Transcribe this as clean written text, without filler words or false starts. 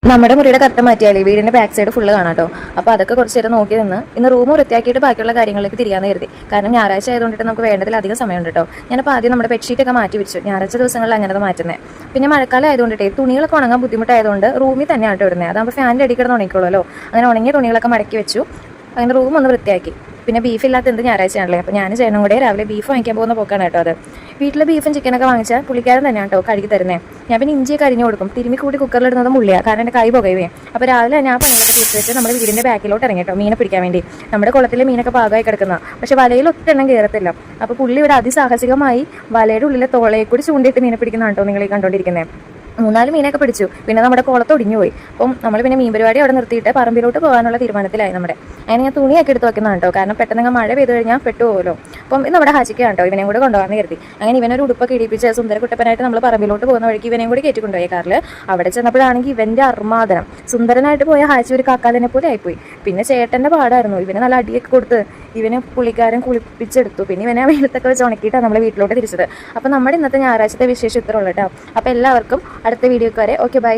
നമ്മുടെ മുറിയുടെ കറക്റ്റ് മാറ്റിയാലേ വീടിന്റെ ബാക്ക് സൈഡ് ഫുള്ള് കാണാം കേട്ടോ. അപ്പോൾ അതൊക്കെ കുറച്ച് നേരം നോക്കി നിന്ന് ഇന്ന് റൂം വൃത്തിയാക്കിയിട്ട് ബാക്കിയുള്ള കാര്യങ്ങളിലേക്ക് തിരിയാന്ന് കരുതി. കാരണം ഞായറാഴ്ച ആയതുകൊണ്ടിട്ട് നമുക്ക് വേണ്ടതിലധികം സമയമുണ്ട് കേട്ടോ. ഞാനപ്പോൾ ആദ്യം നമ്മുടെ ബെഡ്ഷീറ്റ് ഒക്കെ മാറ്റി വെച്ചു. ഞായറാഴ്ച ദിവസങ്ങളിൽ അങ്ങനെ മാറ്റുന്നത്. പിന്നെ മഴക്കാലം ആയതുകൊണ്ടിട്ടേ തുണികളൊക്കെ ഉണങ്ങാൻ ബുദ്ധിമുട്ടായതുകൊണ്ട് റൂമിൽ തന്നെയാണ് ഇടുന്നത്. അതാകുമ്പോൾ ഫാനിൻ്റെ അടി കിടന്ന് ഉണങ്ങിക്കോളൂ. അങ്ങനെ ഉണങ്ങിയ തുണികളൊക്കെ മടക്കി വെച്ചു. അങ്ങനെ റൂം ഒന്ന് വൃത്തിയാക്കി. പിന്നെ ബീഫ് ഇല്ലാത്ത എന്ത് ഞായറാഴ്ചയാണല്ലേ. അപ്പോൾ ഞാൻ ചേട്ടനും കൂടെ രാവിലെ ബീഫ് വാങ്ങിക്കാൻ പോകുന്ന പോക്കാണ് കേട്ടോ അത്. വീട്ടിൽ ബീഫും ചിക്കനൊക്കെ വാങ്ങിച്ചാൽ പുള്ളിക്കാരൻ തന്നെയാണ് കേട്ടോ കഴുകി തരുന്നത്. ഞാൻ പിന്നെ ഇഞ്ചിയൊക്കെ അരിഞ്ഞു കൊടുക്കും. തിരുമ്മി കൂടി കുക്കറിലിടുന്നത് മുള്ളിയാണ്, കാരണം എൻ്റെ കൈ പുകയുവേ. അപ്പോൾ രാവിലെ ഞാൻ പണികളൊക്കെ തീർത്ത് വെച്ച് നമ്മുടെ വീടിൻ്റെ ബാക്കിലോട്ട് ഇറങ്ങി കേട്ടോ മീനെ പിടിക്കാൻ വേണ്ടി. നമ്മുടെ കുളത്തിലെ മീനൊക്കെ പാകമായി കിടക്കുന്ന, പക്ഷേ വലയിൽ ഒറ്റ എണ്ണം കയറത്തില്ല. അപ്പോൾ പുള്ളി ഇവിടെ അതിസാഹസികമായി വലയുടെ ഉള്ളിലെ തോളയെ കൂടി ചൂണ്ടിയിട്ട് മീനെ പിടിക്കുന്ന കേട്ടോ നിങ്ങൾ ഈ കണ്ടുകൊണ്ടിരിക്കുന്നത്. 3-4 മീനൊക്കെ പിടിച്ചു. പിന്നെ നമ്മുടെ കുളത്ത് ഒടിഞ്ഞു പോയി. അപ്പം നമ്മൾ പിന്നെ മീൻ പരിപാടി അവിടെ നിർത്തിയിട്ട് പറമ്പിലോട്ട് പോകാനുള്ള തീരുമാനത്തിലായി നമ്മുടെ. അങ്ങനെ ഞാൻ തുണിയൊക്കെ എടുത്ത് വെക്കുന്നതാണ് കേട്ടോ, കാരണം പെട്ടെന്ന് മഴ പെയ്തു കഴിഞ്ഞാൽ പെട്ടുപോകുമല്ലോ. അപ്പം ഇത് നമ്മുടെ ഹാച്ചിക്കാണ് കേട്ടോ, ഇവനെയും കൂടെ കൊണ്ടുപോകാമെന്ന് കരുതി. അങ്ങനെ ഇവനൊരു ഉടുപ്പൊക്കെ ഇടിപ്പിച്ച് സുന്ദരക്കുട്ടപ്പനായിട്ട് നമ്മൾ പറമ്പിലോട്ട് പോകുന്ന വഴിക്ക് ഇവനെയും കൂടി കയറ്റി കൊണ്ടുപോയി കാറിൽ. അവിടെ ചെന്നപ്പോഴാണെങ്കിൽ ഇവൻ്റെ അർമാദനം. സുന്ദരനായിട്ട് പോയ ഹാച്ചി ഒരു കാക്കാലിനെ പോലെ ആയിപ്പോയി. പിന്നെ ചേട്ടൻ്റെ പാടായിരുന്നു. ഇവന് നല്ല അടിയൊക്കെ കൊടുത്ത് ഇവന് പുള്ളിക്കാരൻ കുളിപ്പിച്ചെടുത്തു. പിന്നെ ഇവനെ വെയിലത്തൊക്കെ വെച്ച് ഉണക്കിയിട്ടാണ് നമ്മൾ വീട്ടിലോട്ട് തിരിച്ചത്. അപ്പം നമ്മുടെ ഇന്നത്തെ ഞായറാഴ്ചത്തെ വിശേഷം ഇത്ര ഉള്ളൂ കേട്ടോ. അപ്പോൾ എല്ലാവർക്കും അടുത്ത വീഡിയോക്ക് വരെ ഓക്കെ ബൈ.